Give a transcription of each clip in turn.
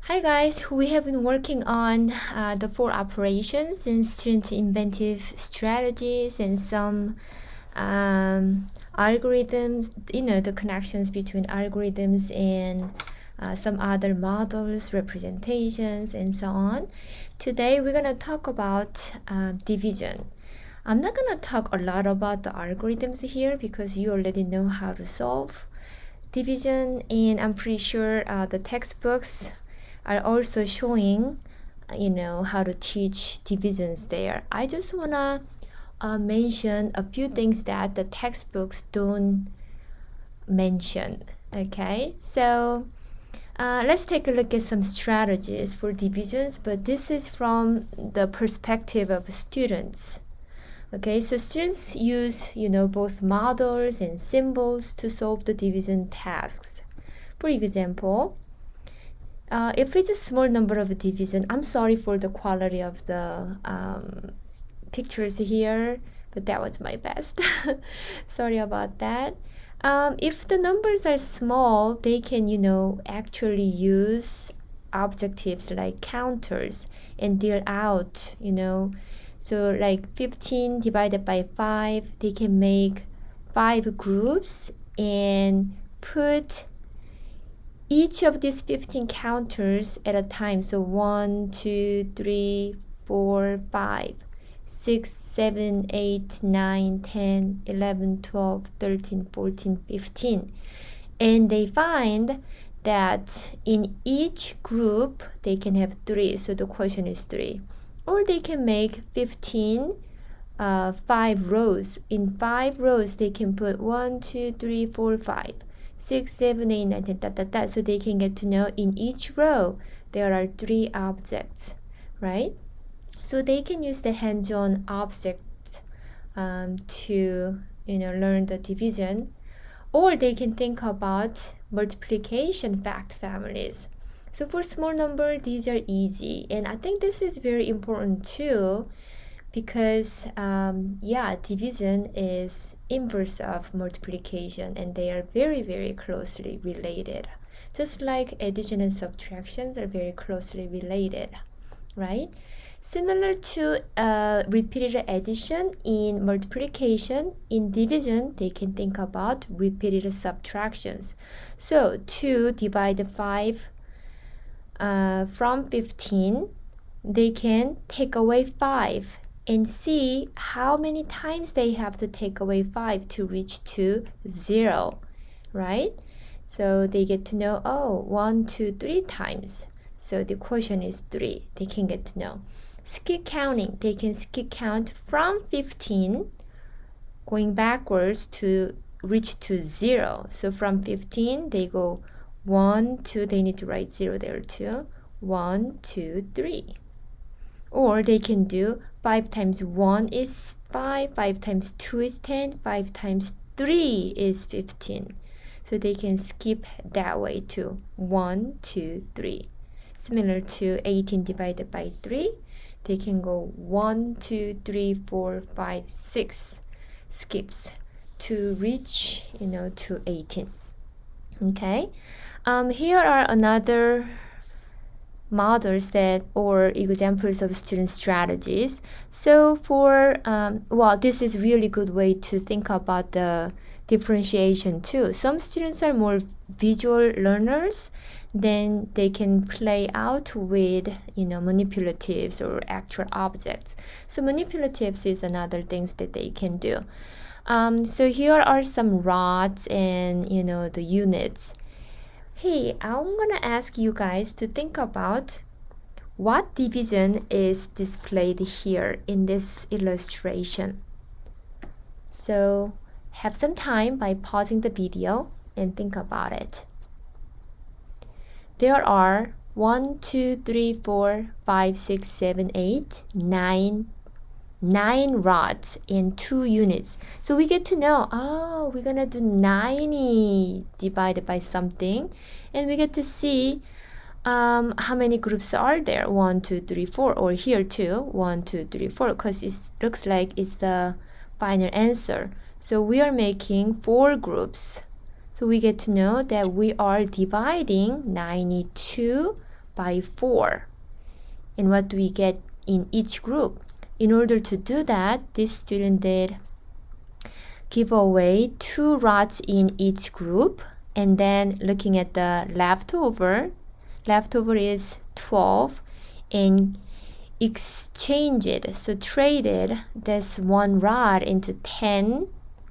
Hi guys, we have been working on the four operations and student inventive strategies and some algorithms, the connections between algorithms and some other models, representations, and so on. Today we're going to talk about division. I'm not going to talk a lot about the algorithms here because you already know how to solve division, and I'm pretty sure the textbooks are also showing how to teach divisions there. I just want to mention a few things that the textbooks don't mention. Okay, so let's take a look at some strategies for divisions, but this is from the perspective of students. Okay, so students use both models and symbols to solve the division tasks. For example, if it's a small number of division, I'm sorry for the quality of the pictures here, but that was my best. Sorry about that. If the numbers are small, they can, actually use objectives like counters and deal out, So like 15 divided by 5, they can make 5 groups and put each of these 15 counters at a time. So 1, 2, 3, 4, 5, 6, 7, 8, 9, 10, 11, 12, 13, 14, 15. And they find that in each group, they can have 3. So the question is 3. Or they can make 15 5 rows. In 5 rows, they can put 1, 2, 3, 4, 5. 6, 7, 8, 9, 10, so they can get to know in each row there are 3 objects, right? So they can use the hands-on objects to learn the division, or they can think about multiplication fact families. So for small number, these are easy, and I think this is very important too, because division is inverse of multiplication, and they are very, very closely related. Just like addition and subtractions are very closely related, right? Similar to repeated addition in multiplication, in division, they can think about repeated subtractions. So 2 divide 5 from 15, they can take away 5 and see how many times they have to take away 5 to reach to 0, right? So they get to know, 1, 2, 3 times. So the quotient is 3. They can get to know. Skip counting. They can skip count from 15 going backwards to reach to 0. So from 15, they go 1, 2, they need to write 0 there too. 1, 2, 3. Or they can do 5 times 1 is 5, 5 times 2 is 10, 5 times 3 is 15. So they can skip that way too. 1, 2, 3. Similar to 18 divided by 3, they can go 1, 2, 3, 4, 5, 6 skips to reach, to 18. Okay. Here are another models or examples of student strategies. So for this is really good way to think about the differentiation too. Some students are more visual learners, then they can play out with manipulatives or actual objects. So manipulatives is another things that they can do. So here are some rods and the units. Hey, I'm gonna ask you guys to think about what division is displayed here in this illustration. So have some time by pausing the video and think about it. There are 1, 2, 3, 4, 5, 6, 7, 8, 9 rods and 2 units. So we get to know, we're gonna do 90 divided by something, and we get to see how many groups are there. 1, 2, 3, 4, or here too, 1, 2, 3, 4, because it looks like it's the final answer. So we are making 4 groups. So we get to know that we are dividing 92 by 4. And what do we get in each group? In order to do that, this student did give away 2 rods in each group. And then looking at the leftover is 12, and exchanged, so traded this 1 rod into 10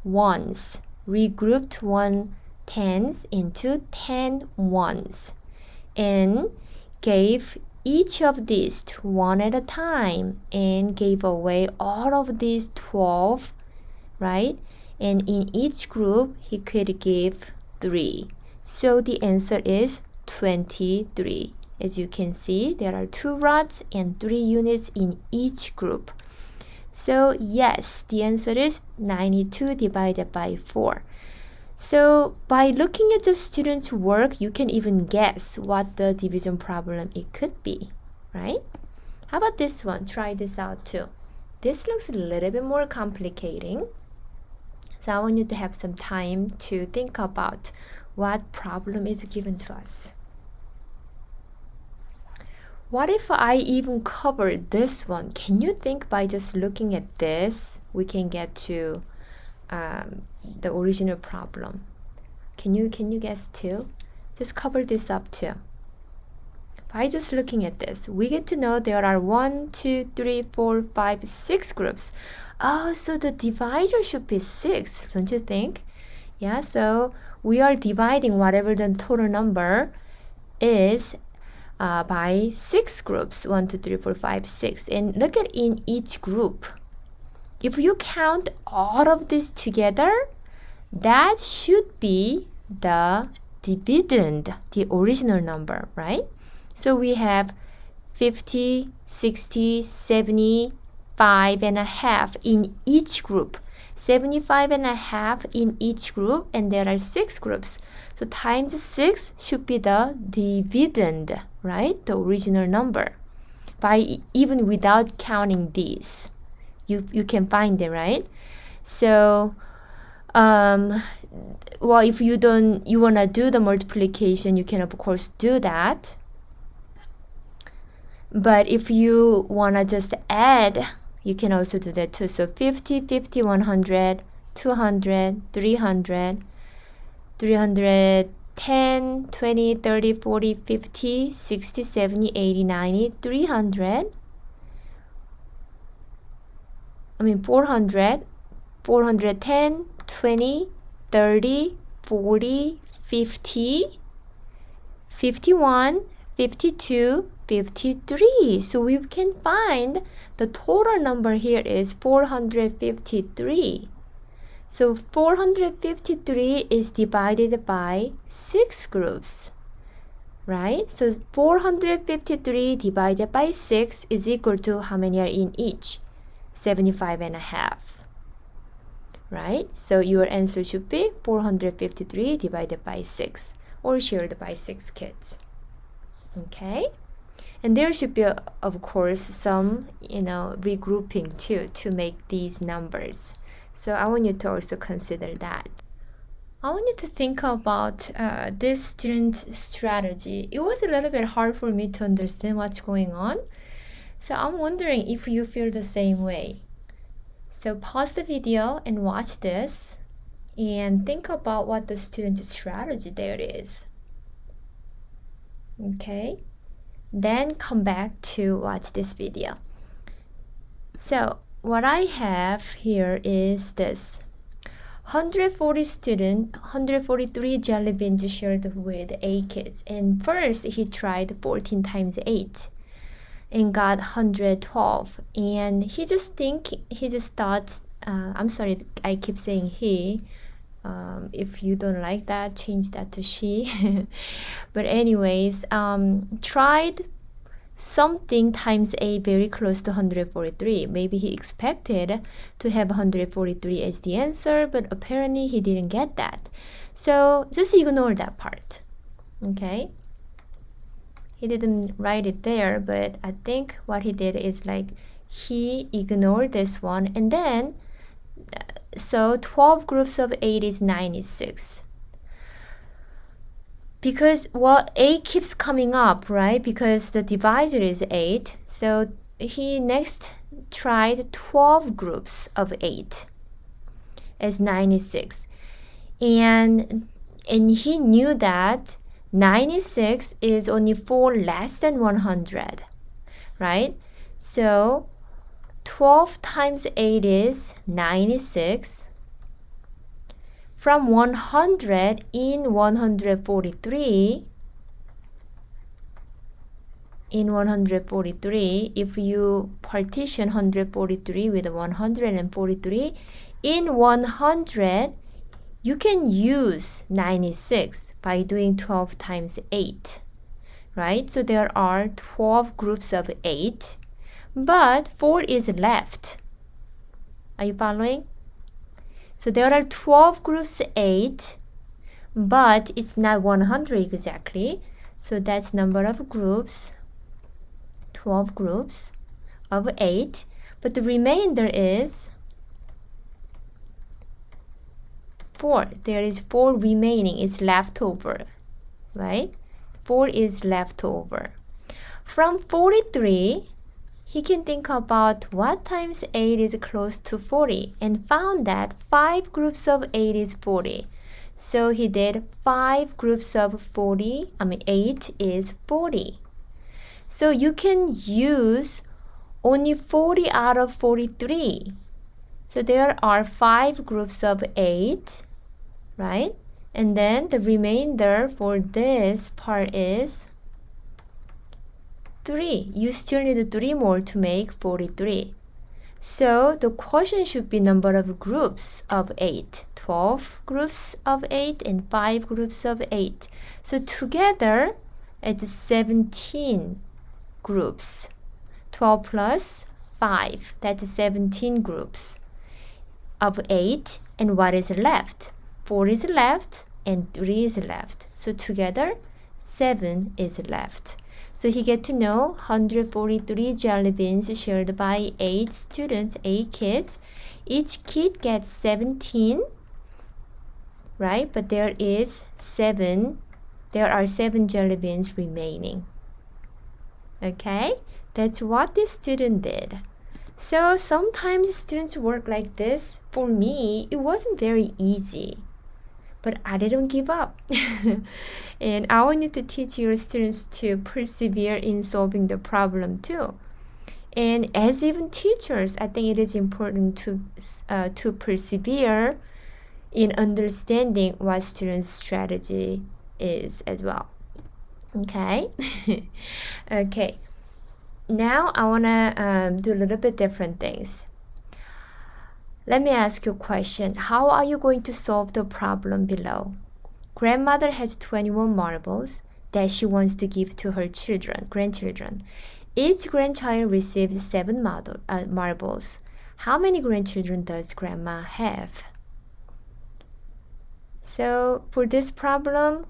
ones, regrouped 1 tens into 10 ones, and gave each of these to 1 at a time, and gave away all of these 12, right? And in each group he could give 3. So the answer is 23. As you can see, there are 2 rods and 3 units in each group. So yes, the answer is 92 divided by 4. So by looking at the student's work, you can even guess what the division problem it could be, right? How about this one? Try this out too. This looks a little bit more complicating. So I want you to have some time to think about what problem is given to us. What if I even covered this one? Can you think by just looking at this, we can get to the original problem? Can you guess too? Just cover this up too. By just looking at this, we get to know there are 1, 2, 3, 4, 5, 6 groups. Oh, so the divisor should be 6, don't you think? Yeah, so we are dividing whatever the total number is by 6 groups, 1, 2, 3, 4, 5, 6. And look at in each group. If you count all of this together, that should be the dividend, the original number, right? So we have 50, 60, 75 and a half in each group. 75 and a half in each group, and there are 6 groups. So times 6 should be the dividend, right? The original number. By even without counting these, you can find it, right? So, well, if you wanna do the multiplication, you can of course do that. But if you wanna just add, you can also do that too. So 50, 50, 100, 200, 300, 310, 20, 30, 40, 50, 60, 70, 80, 90, 300. 400, 410, 20, 30, 40, 50, 51, 52, 53. So we can find the total number here is 453. So 453 is divided by 6 groups, right? So 453 divided by 6 is equal to how many are in each? 75 and a half, right? So your answer should be 453 divided by 6, or shared by 6 kids. Okay? And there should be, of course, some, regrouping too to make these numbers. So I want you to also consider that. I want you to think about this student strategy. It was a little bit hard for me to understand what's going on. So I'm wondering if you feel the same way. So pause the video and watch this and think about what the student strategy there is. Okay? Then come back to watch this video. So what I have here is this. 143 jelly beans shared with 8 kids. And first he tried 14 times 8 and got 112. And he just thought, I'm sorry, I keep saying he. If you don't like that, change that to she. But anyways, tried something times 8 very close to 143. Maybe he expected to have 143 as the answer, but apparently he didn't get that. So just ignore that part. Okay? He didn't write it there, but I think what he did is he ignored this one, and then so 12 groups of 8 is 96. Because, well, 8 keeps coming up, right? Because the divisor is 8. So he next tried 12 groups of 8 as 96. And he knew that 96 is only 4 less than 100, right? So 12 times 8 is 96. From 100 in 143, if you partition 143 with 143, in 100, you can use 96 by doing 12 times 8, right? So there are 12 groups of 8, but 4 is left. Are you following? So there are 12 groups 8, but it's not 100 exactly. So that's number of groups, 12 groups of 8, but the remainder is 4. There is 4 remaining. It's left over, right? 4 is left over. From 43, he can think about what times 8 is close to 40 and found that 5 groups of 8 is 40. So he did 5 groups of 8 is 40. So you can use only 40 out of 43. So there are 5 groups of 8, right? And then the remainder for this part is 3. You still need 3 more to make 43. So the quotient should be number of groups of 8. 12 groups of 8 and 5 groups of 8. So together it's 17 groups. 12 plus 5, that's 17 groups of 8. And what is left? 4 is left and 3 is left. So together 7 is left. So he get to know 143 jelly beans shared by 8 students, 8 kids. Each kid gets 17, right? But there are 7 jelly beans remaining. Okay? That's what this student did. So sometimes students work like this. For me, it wasn't very easy. But I didn't give up. And I want you to teach your students to persevere in solving the problem too. And as even teachers, I think it is important to persevere in understanding what students' strategy is as well. Okay? Okay. Now I want to do a little bit different things. Let me ask you a question. How are you going to solve the problem below? Grandmother has 21 marbles that she wants to give to her grandchildren. Each grandchild receives 7 marbles. How many grandchildren does grandma have? So for this problem,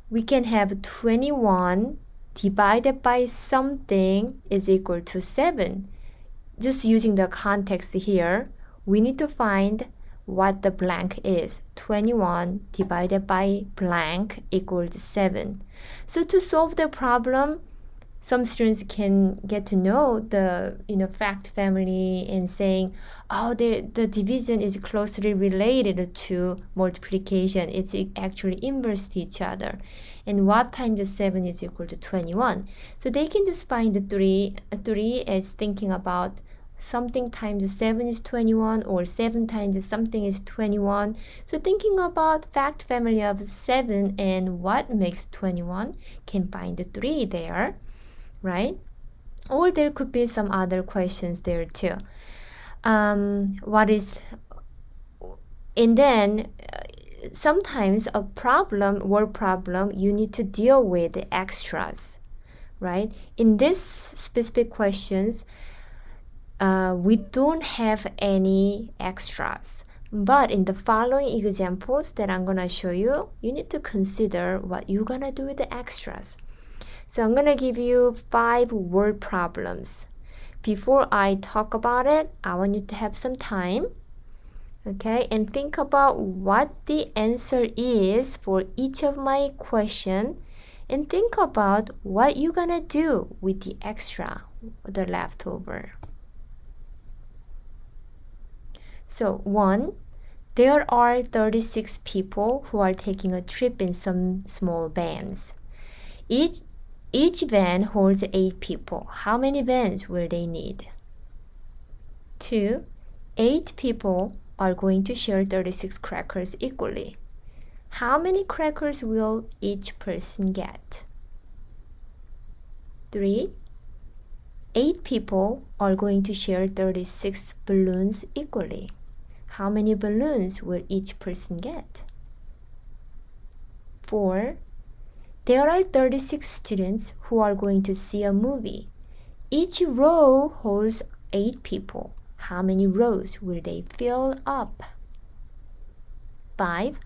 we can have 21 divided by something is equal to 7. Just using the context here, we need to find what the blank is. 21 divided by blank equals 7. So to solve the problem, some students can get to know the fact family and saying, oh, the division is closely related to multiplication. It's actually inverse to each other. And what times 7 is equal to 21. So they can just find the 3 as thinking about something times 7 is 21 or 7 times something is 21. So thinking about fact family of 7 and what makes 21 can find the 3 there, right? Or there could be some other questions there too. And then sometimes a word problem, you need to deal with the extras, right? In this specific questions, we don't have any extras. But in the following examples that I'm going to show you, you need to consider what you're going to do with the extras. So I'm going to give you 5 word problems. Before I talk about it, I want you to have some time Okay, and think about what the answer is for each of my question, and think about what you're gonna do with the extra, the leftover. So 1, there are 36 people who are taking a trip in some small vans. Each van holds 8 people. How many vans will they need? 2, 8 people are going to share 36 crackers equally. How many crackers will each person get? 3, 8 people are going to share 36 balloons equally. How many balloons will each person get? 4, there are 36 students who are going to see a movie. Each row holds 8 people. How many rows will they fill up? 5,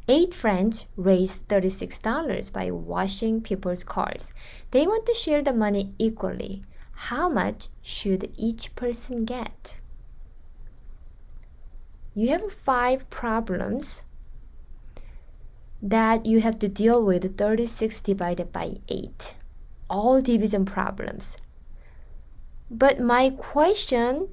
8 friends raised $36 by washing people's cars. They want to share the money equally. How much should each person get? You have 5 problems that you have to deal with 36 divided by 8. All division problems. But my question,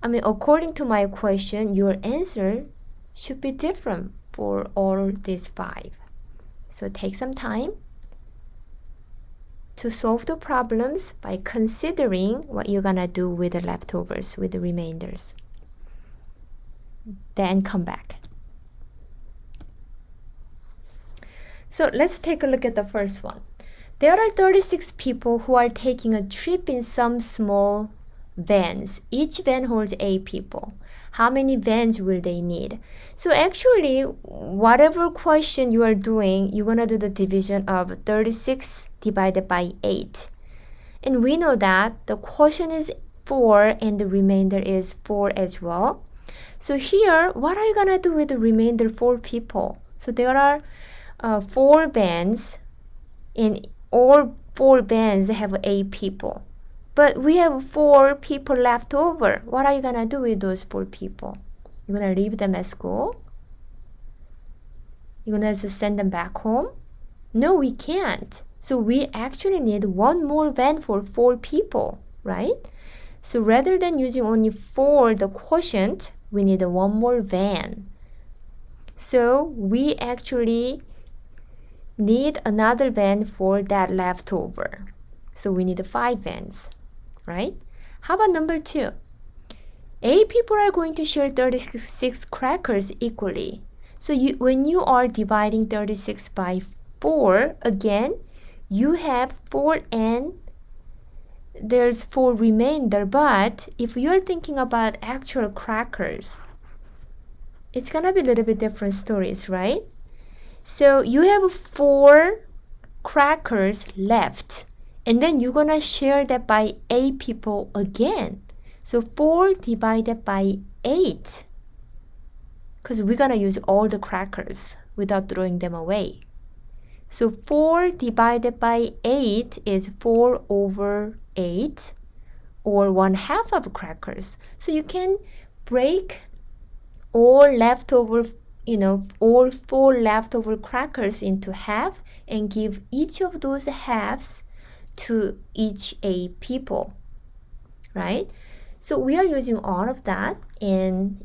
according to my question, your answer should be different for all these 5. So take some time to solve the problems by considering what you're gonna do with the leftovers, with the remainders. Then come back. So let's take a look at the first one. There are 36 people who are taking a trip in some small vans. Each van holds 8 people. How many vans will they need? So actually, whatever question you are doing, you're going to do the division of 36 divided by 8. And we know that the quotient is 4 and the remainder is 4 as well. So here, what are you going to do with the remainder 4 people? So there are 4 vans, and all 4 vans have 8 people. But we have 4 people left over. What are you going to do with those 4 people? You're going to leave them at school? You're going to just send them back home? No, we can't. So we actually need 1 more van for 4 people, right? So rather than using only 4, the quotient, we need 1 more van. So we actually need another van for that leftover. So we need 5 vans, right? How about number 2? 8 people are going to share 36 crackers equally. So when you are dividing 36 by 4, again, you have 4 and there's 4 remainder. But if you're thinking about actual crackers, it's gonna be a little bit different stories, right? So you have 4 crackers left, and then you're gonna share that by 8 people again. So 4 divided by 8, because we're gonna use all the crackers without throwing them away. So 4 divided by 8 is 4 over 8, or 1/2 of crackers. So you can break all leftover, all 4 leftover crackers into half and give each of those halves to each 8 people, right? So we are using all of that, and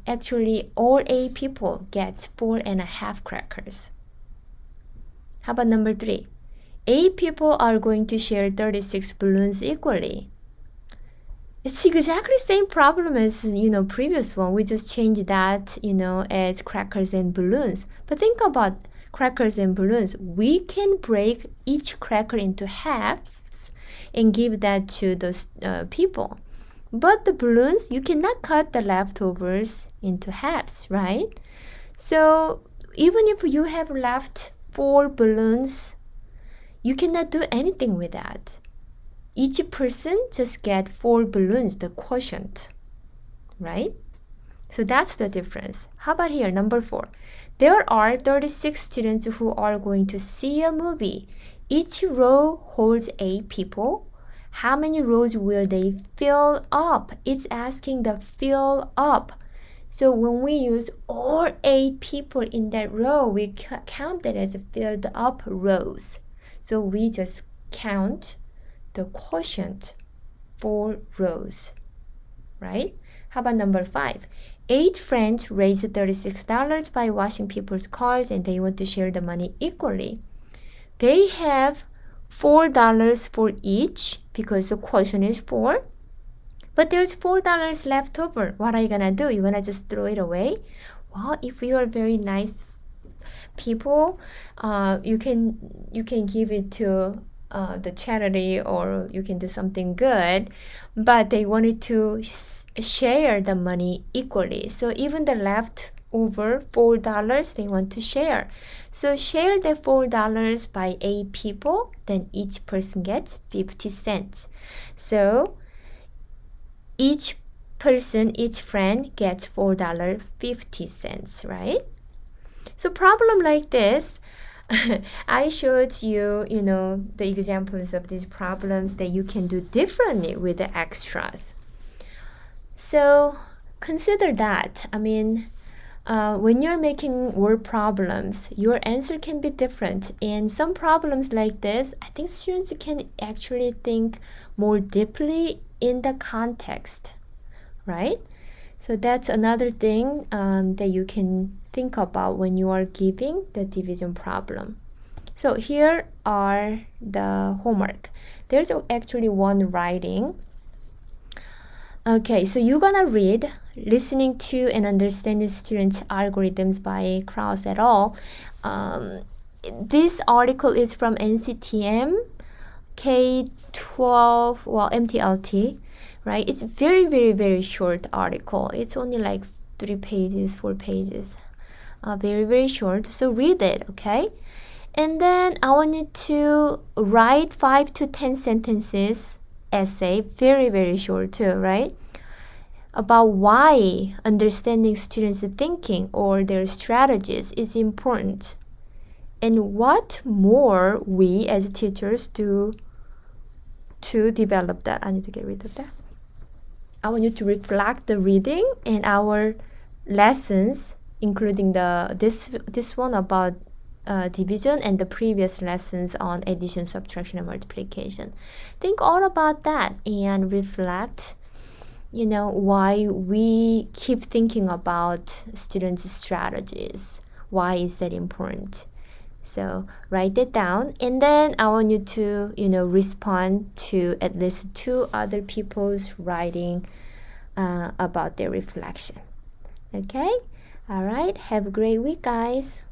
actually all 8 people gets 4.5 crackers. How about number 3? 8 people are going to share 36 balloons equally. It's exactly the same problem as previous one. We just changed that as crackers and balloons. But think about crackers and balloons. We can break each cracker into halves and give that to those people. But the balloons, you cannot cut the leftovers into halves, right? So even if you have left 4 balloons, you cannot do anything with that. Each person just get 4 balloons, the quotient, right? So that's the difference. How about here, number 4? There are 36 students who are going to see a movie. Each row holds 8 people. How many rows will they fill up? It's asking the fill up. So when we use all 8 people in that row, we count that as filled up rows. So we just count the quotient for rows, right? How about number 5? 8 friends raised $36 by washing people's cars and they want to share the money equally. They have $4 for each because the quotient is 4. But there's $4 left over. What are you gonna do? You're gonna just throw it away? Well, if you are very nice people, you can give it to the charity, or you can do something good. But they wanted to share the money equally. So even the leftover $4 they want to share. So share the $4 by 8 people, then each person gets 50 cents. So each person, each friend gets $4.50, right? So problem like this, I showed you, the examples of these problems that you can do differently with the extras. So consider that. When you're making word problems, your answer can be different. And some problems like this, I think students can actually think more deeply in the context, right? So that's another thing that you can think about when you are giving the division problem. So here are the homework. There's actually one writing. Okay, so you're gonna read Listening to and Understanding Students' Algorithms by Krause et al. This article is from NCTM K-12, MTLT, right? It's very, very, very short article. It's only like 3 pages, 4 pages. Very, very short. So read it, okay? And then I want you to write 5 to 10 sentences essay, very, very short too, right? About why understanding students' thinking or their strategies is important. And what more we as teachers do to develop that. I need to get rid of that. I want you to reflect the reading and our lessons, including this one about division and the previous lessons on addition, subtraction, and multiplication. Think all about that and reflect, why we keep thinking about students' strategies. Why is that important? So write it down, and then I want you to, respond to at least 2 other people's writing about their reflection. Okay? All right. Have a great week, guys.